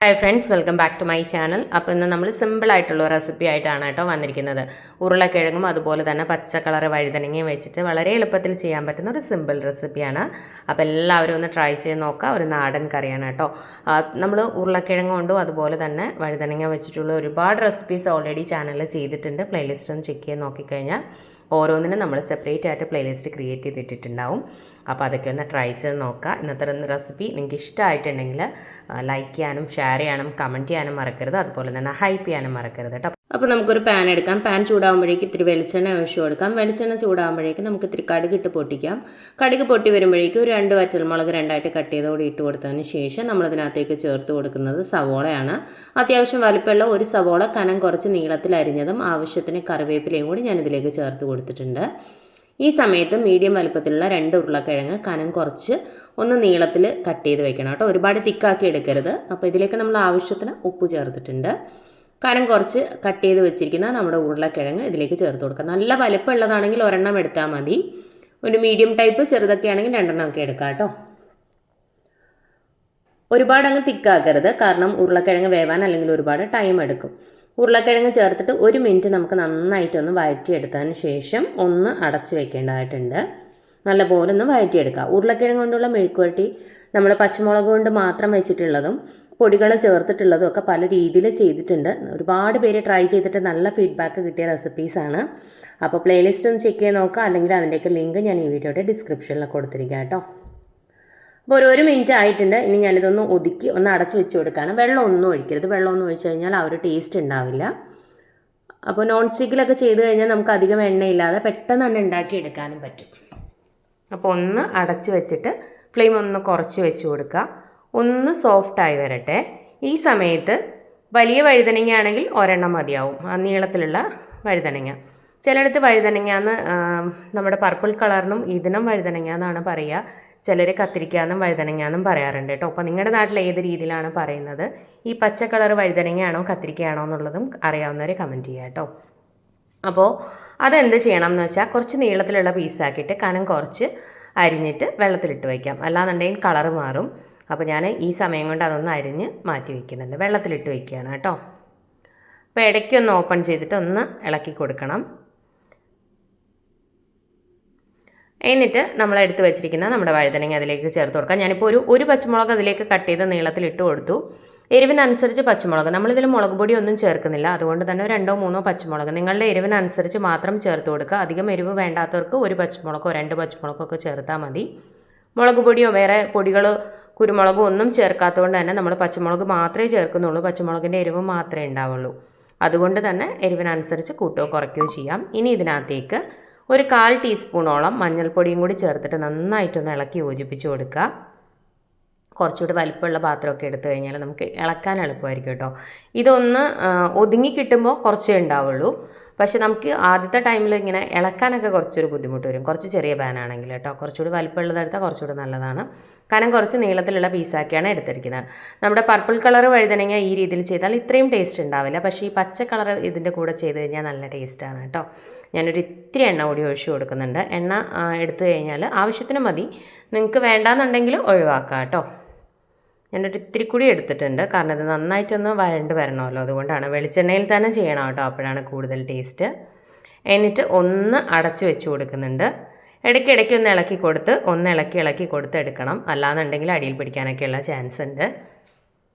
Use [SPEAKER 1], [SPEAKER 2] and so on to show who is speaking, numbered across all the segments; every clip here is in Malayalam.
[SPEAKER 1] Hi friends, welcome back to my channel. അപ്പോൾ ഇന്ന് നമ്മൾ സിമ്പിളായിട്ടുള്ള റെസിപ്പി ആയിട്ടാണ് കേട്ടോ വന്നിരിക്കുന്നത്. ഉരുളക്കിഴങ്ങും അതുപോലെ തന്നെ പച്ച കളർ വഴുതനങ്ങയും വെച്ചിട്ട് വളരെ എളുപ്പത്തിൽ ചെയ്യാൻ പറ്റുന്ന ഒരു സിമ്പിൾ റെസിപ്പിയാണ്. അപ്പോൾ എല്ലാവരും ഒന്ന് ട്രൈ ചെയ്ത് നോക്കുക. ഒരു നാടൻ കറിയാണ് കേട്ടോ. നമ്മൾ ഉരുളക്കിഴങ്ങ് കൊണ്ടും അതുപോലെ തന്നെ വഴുതനങ്ങ വെച്ചിട്ടുള്ള ഒരുപാട് റെസിപ്പീസ് ഓൾറെഡി ചാനലിൽ ചെയ്തിട്ടുണ്ട്. പ്ലേലിസ്റ്റ് ഒന്ന് ചെക്ക് ചെയ്ത് നോക്കിക്കഴിഞ്ഞാൽ ഓരോന്നിനും നമ്മൾ സെപ്പറേറ്റ് ആയിട്ട് പ്ലേലിസ്റ്റ് ക്രിയേറ്റ് ചെയ്തിട്ടുണ്ടാവും. അപ്പോൾ അതൊക്കെ ഒന്ന് ട്രൈ ചെയ്ത് നോക്കുക. ഇന്നത്തെ റെസിപ്പി നിങ്ങൾക്ക് ഇഷ്ടമായിട്ടുണ്ടെങ്കിൽ ലൈക്ക് ചെയ്യാനും ഷെയർ ചെയ്യാനും കമൻറ്റ് ചെയ്യാനും മറക്കരുത്. അതുപോലെ തന്നെ ഹൈപ്പ് ചെയ്യാനും മറക്കരുത് കേട്ടോ. അപ്പോൾ നമുക്കൊരു പാൻ എടുക്കാം. പാൻ ചൂടാകുമ്പോഴേക്ക് ഇത്തിരി വെളിച്ചെണ്ണ ഒഴിച്ചു കൊടുക്കാം. വെളിച്ചെണ്ണ ചൂടാകുമ്പോഴേക്ക് നമുക്ക് ഇത്തിരി കടുക് ഇട്ട് പൊട്ടിക്കാം. കടുക് പൊട്ടി വരുമ്പോഴേക്ക് ഒരു 2 വറ്റൽമുളക് രണ്ടായിട്ട് കട്ട് ചെയ്തോടെ ഇട്ട് കൊടുത്തതിന് ശേഷം നമ്മളതിനകത്തേക്ക് ചേർത്ത് കൊടുക്കുന്നത് സവോളയാണ്. അത്യാവശ്യം വലിപ്പമുള്ള ഒരു സവോള കനം കുറച്ച് നീളത്തിൽ അരിഞ്ഞതും ആവശ്യത്തിന് കറിവേപ്പിലയും കൂടി ഞാനിതിലേക്ക് ചേർത്ത് കൊടുത്തിട്ടുണ്ട്. ഈ സമയത്ത് മീഡിയം വലുപ്പത്തിലുള്ള 2 ഉരുളക്കിഴങ്ങ് കനം കുറച്ച് ഒന്ന് നീളത്തിൽ കട്ട് ചെയ്ത് വെക്കണം കേട്ടോ. ഒരുപാട് തിക്കാക്കി എടുക്കരുത്. അപ്പോൾ ഇതിലേക്ക് നമ്മൾ ആവശ്യത്തിന് ഉപ്പ് ചേർത്തിട്ടുണ്ട്. കനം കുറച്ച് കട്ട് ചെയ്ത് വെച്ചിരിക്കുന്ന നമ്മുടെ ഉരുളക്കിഴങ്ങ് ഇതിലേക്ക് ചേർത്ത് കൊടുക്കുക. നല്ല വലിപ്പമുള്ളതാണെങ്കിൽ ഒരെണ്ണം എടുത്താൽ മതി. ഒരു മീഡിയം ടൈപ്പ് ചെറുതൊക്കെ ആണെങ്കിൽ 2 ഒക്കെ എടുക്കാം കേട്ടോ. ഒരുപാട് അങ്ങ് തിക്കാക്കരുത്, കാരണം ഉരുളക്കിഴങ്ങ് വേവാൻ അല്ലെങ്കിൽ ഒരുപാട് ടൈം എടുക്കും. ഉരുളക്കിഴങ്ങ് ചേർത്തിട്ട് 1 മിനിറ്റ് നമുക്ക് നന്നായിട്ടൊന്ന് വഴറ്റിയെടുത്തതിന് ശേഷം ഒന്ന് അടച്ച് വെക്കേണ്ടതായിട്ടുണ്ട്. നല്ലപോലെ ഒന്ന് വഴറ്റിയെടുക്കുക. ഉരുളക്കിഴങ്ങ് കൊണ്ടുള്ള മെഴുക്കുവരട്ടി നമ്മൾ പച്ചമുളക് കൊണ്ട് മാത്രം വെച്ചിട്ടുള്ളതും പൊടികൾ ചേർത്തിട്ടുള്ളതും ഒക്കെ പല രീതിയിൽ ചെയ്തിട്ടുണ്ട്. ഒരുപാട് പേര് ട്രൈ ചെയ്തിട്ട് നല്ല ഫീഡ്ബാക്ക് കിട്ടിയ റെസിപ്പീസാണ്. അപ്പോൾ പ്ലേലിസ്റ്റ് ഒന്ന് ചെക്ക് ചെയ്ത് നോക്കുക. അല്ലെങ്കിൽ അതിൻ്റെയൊക്കെ ലിങ്ക് ഞാൻ ഈ വീഡിയോയുടെ ഡിസ്ക്രിപ്ഷനിൽ കൊടുത്തിരിക്കാം കേട്ടോ. അപ്പോൾ ഒരു മിനിറ്റ് ആയിട്ടുണ്ട്. ഇനി ഞാനിതൊന്ന് ഒതുക്കി ഒന്ന് അടച്ചു വെച്ച് കൊടുക്കുകയാണ്. വെള്ളം ഒന്നും ഒഴിക്കരുത്. വെള്ളമൊന്നും ഒഴിച്ച് കഴിഞ്ഞാൽ ആ ഒരു ടേസ്റ്റ് ഉണ്ടാവില്ല. അപ്പോൾ നോൺ സ്റ്റിക്കിലൊക്കെ ചെയ്ത് കഴിഞ്ഞാൽ നമുക്ക് അധികം എണ്ണയില്ലാതെ പെട്ടെന്ന് തന്നെ ഉണ്ടാക്കിയെടുക്കാനും പറ്റും. അപ്പോൾ ഒന്ന് അടച്ച് വെച്ചിട്ട് ഫ്ലെയിം ഒന്ന് കുറച്ച് വെച്ച് കൊടുക്കുക. ഒന്ന് സോഫ്റ്റായി വരട്ടെ. ഈ സമയത്ത് വലിയ വഴുതനങ്ങ ആണെങ്കിൽ ഒരെണ്ണം മതിയാവും, ആ നീളത്തിലുള്ള വഴുതനങ്ങ. ചിലയിടത്ത് വഴുതനങ്ങാന്ന് നമ്മുടെ പർപ്പിൾ കളറിനും ഇതിനും വഴുതനങ്ങ എന്നാണ് പറയുക. ചിലർ കത്തിരിക്കാന്നും വഴുതനങ്ങാന്നും പറയാറുണ്ട് കേട്ടോ. അപ്പോൾ നിങ്ങളുടെ നാട്ടിൽ ഏത് രീതിയിലാണ് പറയുന്നത്, ഈ പച്ച കളർ വഴുതനങ്ങയാണോ കത്തിരിക്കയാണോ എന്നുള്ളതും അറിയാവുന്നവർ കമൻറ്റ് ചെയ്യുക കേട്ടോ. അപ്പോൾ അതെന്ത് ചെയ്യണം എന്ന് വെച്ചാൽ കുറച്ച് നീളത്തിലുള്ള പീസാക്കിയിട്ട് കനം കുറച്ച് അരിഞ്ഞിട്ട് വെള്ളത്തിലിട്ട് വയ്ക്കാം. അല്ലാന്നുണ്ടെങ്കിൽ കളറ് മാറും. അപ്പോൾ ഞാൻ ഈ സമയം കൊണ്ട് അതൊന്ന് അരിഞ്ഞ് മാറ്റി വയ്ക്കുന്നുണ്ട്. വെള്ളത്തിലിട്ട് വയ്ക്കുകയാണ് കേട്ടോ. അപ്പോൾ ഇടയ്ക്കൊന്ന് ഓപ്പൺ ചെയ്തിട്ട് ഒന്ന് ഇളക്കി കൊടുക്കണം. എന്നിട്ട് നമ്മൾ എടുത്ത് വെച്ചിരിക്കുന്ന നമ്മുടെ വഴുതനങ്ങ അതിലേക്ക് ചേർത്ത് കൊടുക്കാം. ഞാനിപ്പോൾ ഒരു പച്ചമുളക് അതിലേക്ക് കട്ട് ചെയ്ത് നീളത്തിൽ ഇട്ട് കൊടുത്തു. എരിവിനനുസരിച്ച് പച്ചമുളക്, നമ്മളിതിൽ മുളക് പൊടി ഒന്നും ചേർക്കുന്നില്ല. അതുകൊണ്ട് തന്നെ 2 3 പച്ചമുളക് നിങ്ങളുടെ എരിവിനനുസരിച്ച് മാത്രം ചേർത്ത് കൊടുക്കുക. അധികം എരിവ് വേണ്ടാത്തവർക്ക് 1 പച്ചമുളകോ 2 പച്ചമുളകോ ഒക്കെ ചേർത്താൽ മതി. മുളക് പൊടിയോ വേറെ പൊടികളോ കുരുമുളകോ ഒന്നും ചേർക്കാത്തതുകൊണ്ട് തന്നെ നമ്മൾ പച്ചമുളക് മാത്രമേ ചേർക്കുന്നുള്ളൂ. പച്ചമുളകിൻ്റെ എരിവ് മാത്രമേ ഉണ്ടാവുള്ളൂ. അതുകൊണ്ട് തന്നെ എരിവിനനുസരിച്ച് കൂട്ടുകയോ കുറയ്ക്കുകയോ ചെയ്യാം. ഇനി ഇതിനകത്തേക്ക് ഒരു 1/4 ടീസ്പൂണോളം മഞ്ഞൾപ്പൊടിയും കൂടി ചേർത്തിട്ട് നന്നായിട്ടൊന്ന് ഇളക്കി യോജിപ്പിച്ച് കൊടുക്കുക. കുറച്ചുകൂടി വലിപ്പമുള്ള പാത്രമൊക്കെ എടുത്തു കഴിഞ്ഞാൽ നമുക്ക് ഇളക്കാൻ എളുപ്പമായിരിക്കും കേട്ടോ. ഇതൊന്ന് ഒതുങ്ങി കിട്ടുമ്പോൾ കുറച്ചേ ഉണ്ടാവുള്ളൂ. പക്ഷെ നമുക്ക് ആദ്യത്തെ ടൈമിൽ ഇങ്ങനെ ഇളക്കാനൊക്കെ കുറച്ചൊരു ബുദ്ധിമുട്ട് വരും, കുറച്ച് ചെറിയ പാനാണെങ്കിൽ കേട്ടോ. കുറച്ചുകൂടി വലിപ്പമുള്ളതെടുത്താൽ കുറച്ചുകൂടി നല്ലതാണ്. കനം കുറച്ച് നീളത്തിലുള്ള പീസാക്കിയാണ് എടുത്തിരിക്കുന്നത്. നമ്മുടെ പർപ്പിൾ കളർ വഴുതനങ്ങ ഈ രീതിയിൽ ചെയ്താൽ ഇത്രയും ടേസ്റ്റ് ഉണ്ടാവില്ല. പക്ഷേ ഈ പച്ച കളർ ഇതിൻ്റെ കൂടെ ചെയ്ത് കഴിഞ്ഞാൽ നല്ല ടേസ്റ്റാണ് കേട്ടോ. ഞാനൊരു ഇത്തിരി എണ്ണ കൂടി ഒഴിച്ച് കൊടുക്കുന്നുണ്ട്. എണ്ണ എടുത്തു കഴിഞ്ഞാൽ ആവശ്യത്തിന് മതി. നിങ്ങൾക്ക് വേണ്ടാന്നുണ്ടെങ്കിൽ ഒഴിവാക്കാം കേട്ടോ. ഞാനൊരു ഇത്തിരി കൂടി എടുത്തിട്ടുണ്ട്, കാരണം ഇത് നന്നായിട്ടൊന്ന് വഴണ്ട് വരണമല്ലോ. അതുകൊണ്ടാണ്. വെളിച്ചെണ്ണയിൽ തന്നെ ചെയ്യണം കേട്ടോ, അപ്പോഴാണ് കൂടുതൽ ടേസ്റ്റ്. എന്നിട്ട് ഒന്ന് അടച്ച് വെച്ച് കൊടുക്കുന്നുണ്ട്. ഇടയ്ക്കിടയ്ക്ക് ഒന്ന് ഇളക്കി കൊടുത്ത് ഇളക്കി കൊടുത്ത് എടുക്കണം. അല്ലാന്നുണ്ടെങ്കിൽ അടിയിൽ പിടിക്കാനൊക്കെയുള്ള ചാൻസ് ഉണ്ട്.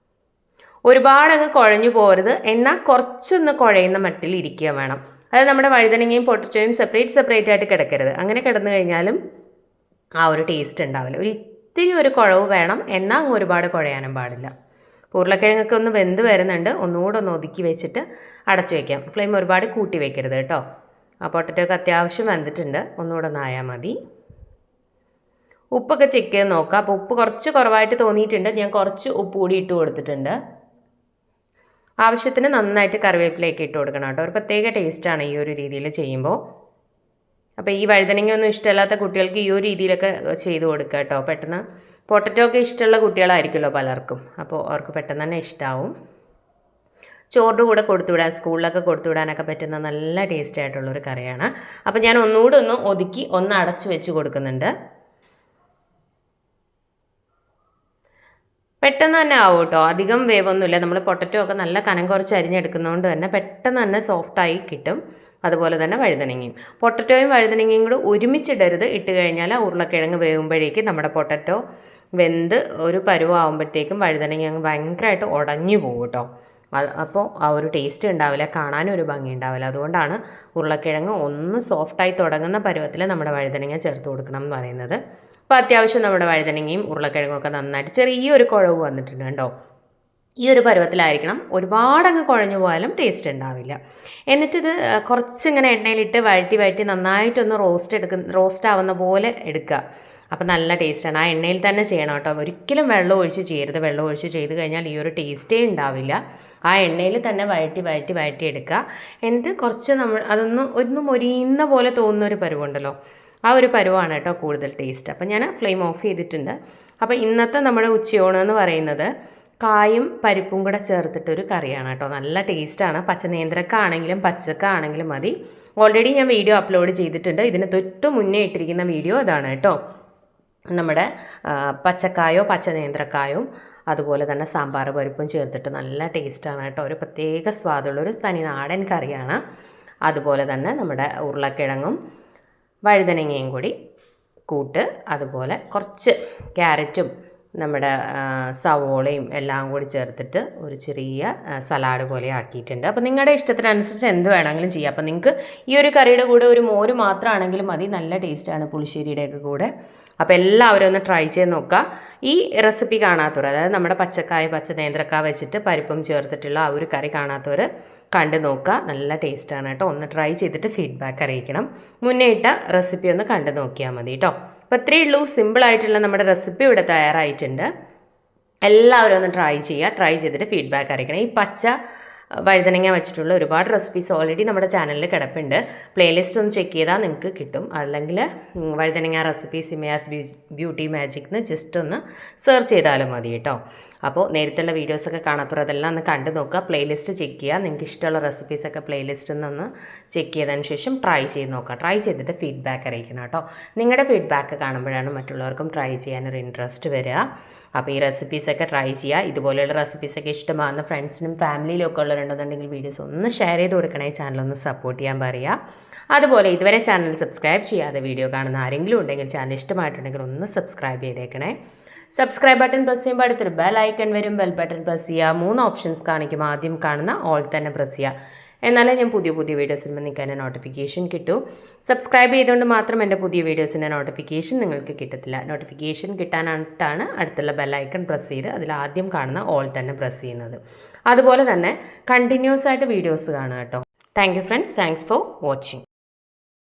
[SPEAKER 1] ഒരുപാടങ്ങ് കുഴഞ്ഞു പോകരുത്, എന്നാൽ കുറച്ചൊന്ന് കുഴയുന്ന മട്ടിൽ ഇരിക്കുക വേണം. അതായത് നമ്മുടെ വഴുതനങ്ങയും പൊട്ടറ്റോയും സെപ്പറേറ്റ് ആയിട്ട് കിടക്കരുത്. അങ്ങനെ കിടന്നു കഴിഞ്ഞാലും ആ ഒരു ടേസ്റ്റ് ഉണ്ടാവില്ല. ഇത്തിരി ഒരു കുഴവ് വേണം, എന്നാൽ അങ്ങ് ഒരുപാട് കുഴയാനും പാടില്ല. ഉരുളക്കിഴങ്ങൊക്കെ ഒന്ന് വെന്ത് വരുന്നുണ്ട്. ഒന്നുകൂടെ ഒന്ന് ഒതുക്കി വെച്ചിട്ട് അടച്ചു വയ്ക്കാം. ഫ്ലെയിം ഒരുപാട് കൂട്ടി വെക്കരുത് കേട്ടോ. ആ പൊട്ടറ്റോ ഒക്കെ അത്യാവശ്യം വെന്തിട്ടുണ്ട്. ഒന്നുകൂടെ ഒന്ന് ആയാൽ മതി. ഉപ്പൊക്കെ ചെക്ക് ചെയ്ത് നോക്കാം. അപ്പോൾ ഉപ്പ് കുറച്ച് കുറവായിട്ട് തോന്നിയിട്ടുണ്ട്. ഞാൻ കുറച്ച് ഉപ്പ് കൂടി ഇട്ട് കൊടുത്തിട്ടുണ്ട്. ആവശ്യത്തിന് നന്നായിട്ട് കറിവേപ്പിലയൊക്കെ ഇട്ട് കൊടുക്കണം കേട്ടോ. ഒരു പ്രത്യേക ടേസ്റ്റാണ് ഈ ഒരു രീതിയിൽ ചെയ്യുമ്പോൾ. അപ്പോൾ ഈ വഴുതനങ്ങയൊന്നും ഇഷ്ടമില്ലാത്ത കുട്ടികൾക്ക് ഈ ഒരു രീതിയിലൊക്കെ ചെയ്ത് കൊടുക്കുക കേട്ടോ. പെട്ടെന്ന് പൊട്ടറ്റോ ഒക്കെ ഇഷ്ടമുള്ള കുട്ടികളായിരിക്കുമല്ലോ പലർക്കും. അപ്പോൾ അവർക്ക് പെട്ടെന്ന് തന്നെ ഇഷ്ടമാവും. ചോറിൻ്റെ കൂടെ കൊടുത്തുവിടാൻ, സ്കൂളിലൊക്കെ കൊടുത്തുവിടാനൊക്കെ പറ്റുന്ന നല്ല ടേസ്റ്റ് ആയിട്ടുള്ളൊരു കറിയാണ്. അപ്പോൾ ഞാൻ ഒന്നുകൂടെ ഒന്ന് ഒതുക്കി ഒന്ന് അടച്ച് വെച്ച് കൊടുക്കുന്നുണ്ട്. പെട്ടെന്ന് തന്നെ ആവും കേട്ടോ, അധികം വേവൊന്നുമില്ല. നമ്മൾ പൊട്ടറ്റോ ഒക്കെ നല്ല കനം കുറച്ച് അരിഞ്ഞെടുക്കുന്നതുകൊണ്ട് തന്നെ പെട്ടെന്ന് തന്നെ സോഫ്റ്റായി കിട്ടും. അതുപോലെ തന്നെ വഴുതനങ്ങയും, പൊട്ടറ്റോയും വഴുതനങ്ങയും കൂടെ ഒരുമിച്ചിടരുത്. ഇട്ട് കഴിഞ്ഞാൽ ഉരുളക്കിഴങ്ങ് വേവുമ്പോഴേക്ക് നമ്മുടെ പൊട്ടറ്റോ വെന്ത് ഒരു പരുവാകുമ്പോഴത്തേക്കും വഴുതനങ്ങ അങ്ങ് ഭയങ്കരമായിട്ട് ഉടഞ്ഞു പോകും കേട്ടോ. അപ്പോൾ ആ ഒരു ടേസ്റ്റ് ഉണ്ടാവില്ല, കാണാനും ഒരു ഭംഗി ഉണ്ടാവില്ല. അതുകൊണ്ടാണ് ഉരുളക്കിഴങ്ങ് ഒന്ന് സോഫ്റ്റായി തുടങ്ങുന്ന പരുവത്തിൽ നമ്മുടെ വഴുതനങ്ങ ചേർത്ത് കൊടുക്കണം എന്ന് പറയുന്നത്. അപ്പോൾ അത്യാവശ്യം നമ്മുടെ വഴുതനങ്ങയും ഉരുളക്കിഴങ്ങും ഒക്കെ നന്നായിട്ട് ചെറിയൊരു കുഴവ് വന്നിട്ടുണ്ട് കണ്ടോ. ഈ ഒരു പരുവത്തിലായിരിക്കണം. ഒരുപാടങ്ങ് കുഴഞ്ഞു പോയാലും ടേസ്റ്റ് ഉണ്ടാവില്ല. എന്നിട്ടിത് കുറച്ചിങ്ങനെ എണ്ണയിലിട്ട് വഴറ്റി നന്നായിട്ടൊന്ന് റോസ്റ്റ് ആവുന്ന പോലെ എടുക്കുക. അപ്പോൾ നല്ല ടേസ്റ്റാണ്. ആ എണ്ണയിൽ തന്നെ ചെയ്യണം കേട്ടോ, ഒരിക്കലും വെള്ളം ഒഴിച്ച് ചെയ്യരുത്. വെള്ളം ഒഴിച്ച് ചെയ്ത് കഴിഞ്ഞാൽ ഈ ഒരു ടേസ്റ്റേ ഉണ്ടാവില്ല. ആ എണ്ണയിൽ തന്നെ വഴറ്റി എടുക്കുക. എന്നിട്ട് കുറച്ച് ഒന്ന് മൊരിയുന്ന പോലെ തോന്നുന്ന ഒരു പരുവുണ്ടല്ലോ, ആ ഒരു പരുവാണ് കേട്ടോ കൂടുതൽ ടേസ്റ്റ്. അപ്പോൾ ഞാൻ ഫ്ലെയിം ഓഫ് ചെയ്തിട്ടുണ്ട്. അപ്പോൾ ഇന്നത്തെ നമ്മുടെ ഉച്ചയൂണ് എന്ന് പറയുന്നത് കായും പരിപ്പും കൂടെ ചേർത്തിട്ടൊരു കറിയാണ് കേട്ടോ. നല്ല ടേസ്റ്റാണ്. പച്ചനേന്ത്രക്കാണെങ്കിലും പച്ചക്കാണെങ്കിലും മതി. ഓൾറെഡി ഞാൻ വീഡിയോ അപ്ലോഡ് ചെയ്തിട്ടുണ്ട്. ഇതിന് തൊട്ട് മുന്നേ ഇട്ടിരിക്കുന്ന വീഡിയോ ഇതാണ് കേട്ടോ. നമ്മുടെ പച്ചക്കായോ പച്ചനേന്ത്രക്കായും അതുപോലെ തന്നെ സാമ്പാർ പരിപ്പും ചേർത്തിട്ട് നല്ല ടേസ്റ്റാണ് കേട്ടോ. ഒരു പ്രത്യേക സ്വാദുള്ളൊരു തനി നാടൻ കറിയാണ്. അതുപോലെ തന്നെ നമ്മുടെ ഉരുളക്കിഴങ്ങും വഴുതനങ്ങയും കൂടി കൂട്ട്, അതുപോലെ കുറച്ച് ക്യാരറ്റും നമ്മുടെ സവോളയും എല്ലാം കൂടി ചേർത്തിട്ട് ഒരു ചെറിയ സലാഡ് പോലെ ആക്കിയിട്ടുണ്ട്. അപ്പോൾ നിങ്ങളുടെ ഇഷ്ടത്തിനനുസരിച്ച് എന്ത് വേണമെങ്കിലും ചെയ്യാം. അപ്പോൾ നിങ്ങൾക്ക് ഈ ഒരു കറിയുടെ കൂടെ ഒരു മോര് മാത്രമാണെങ്കിലും മതി, നല്ല ടേസ്റ്റാണ് പുളിശ്ശേരിയുടെയൊക്കെ കൂടെ. അപ്പോൾ എല്ലാവരും ഒന്ന് ട്രൈ ചെയ്ത് നോക്കുക. ഈ റെസിപ്പി കാണാത്തവർ, അതായത് നമ്മുടെ പച്ചനേന്ത്രക്കായ വെച്ചിട്ട് പരിപ്പും ചേർത്തിട്ടുള്ള ആ ഒരു കറി കാണാത്തവർ കണ്ടു നോക്കുക. നല്ല ടേസ്റ്റാണ് കേട്ടോ. ഒന്ന് ട്രൈ ചെയ്തിട്ട് ഫീഡ്ബാക്ക് അറിയിക്കണം. മുന്നേ ഇട്ട റെസിപ്പി ഒന്ന് കണ്ടു നോക്കിയാൽ മതി കേട്ടോ. അപ്പോൾ ഇത്രയേ ഉള്ളൂ, സിമ്പിളായിട്ടുള്ള നമ്മുടെ റെസിപ്പി ഇവിടെ തയ്യാറായിട്ടുണ്ട്. എല്ലാവരും ഒന്ന് ട്രൈ ചെയ്യുക. ട്രൈ ചെയ്തിട്ട് ഫീഡ്ബാക്ക് അറിയിക്കണം. ഈ പച്ച വഴുതനങ്ങ വെച്ചിട്ടുള്ള ഒരുപാട് റെസിപ്പീസ് ഓൾറെഡി നമ്മുടെ ചാനലിൽ കിടപ്പുണ്ട്. പ്ലേലിസ്റ്റ് ഒന്ന് ചെക്ക് ചെയ്താൽ നിങ്ങൾക്ക് കിട്ടും. അല്ലെങ്കിൽ വഴുതനങ്ങ റെസിപ്പി സിമയാസ് ബ്യൂട്ടി മാജിക് എന്ന് ജസ്റ്റ് ഒന്ന് സെർച്ച് ചെയ്താലും മതി കേട്ടോ. അപ്പോൾ നേരത്തെയുള്ള വീഡിയോസൊക്കെ കാണാത്തവർ അതെല്ലാം ഒന്ന് കണ്ടു നോക്കുക. പ്ലേലിസ്റ്റ് ചെക്ക് ചെയ്യുക. നിങ്ങൾക്ക് ഇഷ്ടമുള്ള റെസിപ്പീസൊക്കെ പ്ലേലിസ്റ്റിൽ നിന്ന് ചെക്ക് ചെയ്തതിന് ശേഷം ട്രൈ ചെയ്ത് നോക്കുക. ട്രൈ ചെയ്തിട്ട് ഫീഡ്ബാക്ക് അറിയിക്കണം കേട്ടോ. നിങ്ങളുടെ ഫീഡ്ബാക്ക് കാണുമ്പോഴാണ് മറ്റുള്ളവർക്കും ട്രൈ ചെയ്യാനൊരു ഇൻട്രസ്റ്റ് വരിക. അപ്പോൾ ഈ റെസിപ്പീസൊക്കെ ട്രൈ ചെയ്യുക. ഇതുപോലെയുള്ള റെസിപ്പീസൊക്കെ ഇഷ്ടമാകുന്ന ഫ്രണ്ട്സിനും ഫാമിലിയിലും ഒക്കെ ഉള്ളവരുണ്ടെന്നുണ്ടെങ്കിൽ വീഡിയോസ് ഒന്ന് ഷെയർ ചെയ്ത് കൊടുക്കണേ. ചാനലൊന്ന് സപ്പോർട്ട് ചെയ്യാൻ പറയുക. അതുപോലെ ഇതുവരെ ചാനൽ സബ്സ്ക്രൈബ് ചെയ്യാതെ വീഡിയോ കാണുന്ന ആരെങ്കിലും ഉണ്ടെങ്കിൽ ചാനൽ ഇഷ്ടമായിട്ടുണ്ടെങ്കിൽ ഒന്ന് സബ്സ്ക്രൈബ് ചെയ്തേക്കണേ. സബ്സ്ക്രൈബ് ബട്ടൺ പ്രസ് ചെയ്യുമ്പോൾ അടുത്തൊരു ബെൽ ഐക്കൺ വരും. ബെൽ ബട്ടൺ പ്രസ് ചെയ്യുക. 3 ഓപ്ഷൻസ് കാണിക്കും. ആദ്യം കാണുന്ന ഓൾ തന്നെ പ്രസ് ചെയ്യുക. എന്നാലേ ഞാൻ പുതിയ വീഡിയോസിൽ നിങ്ങൾക്ക് എൻ്റെ നോട്ടിഫിക്കേഷൻ കിട്ടും. സബ്സ്ക്രൈബ് ചെയ്തുകൊണ്ട് മാത്രം എൻ്റെ പുതിയ വീഡിയോസിൻ്റെ നോട്ടിഫിക്കേഷൻ നിങ്ങൾക്ക് കിട്ടത്തില്ല. നോട്ടിഫിക്കേഷൻ കിട്ടാനായിട്ടാണ് അടുത്തുള്ള ബെൽ ഐക്കൺ പ്രസ് ചെയ്ത് അതിൽ ആദ്യം കാണുന്ന ഓൾ തന്നെ പ്രസ് ചെയ്യുന്നത്. അതുപോലെ തന്നെ കണ്ടിന്യൂസ് ആയിട്ട് വീഡിയോസ് കാണുക കേട്ടോ. Thank you friends. Thanks for watching.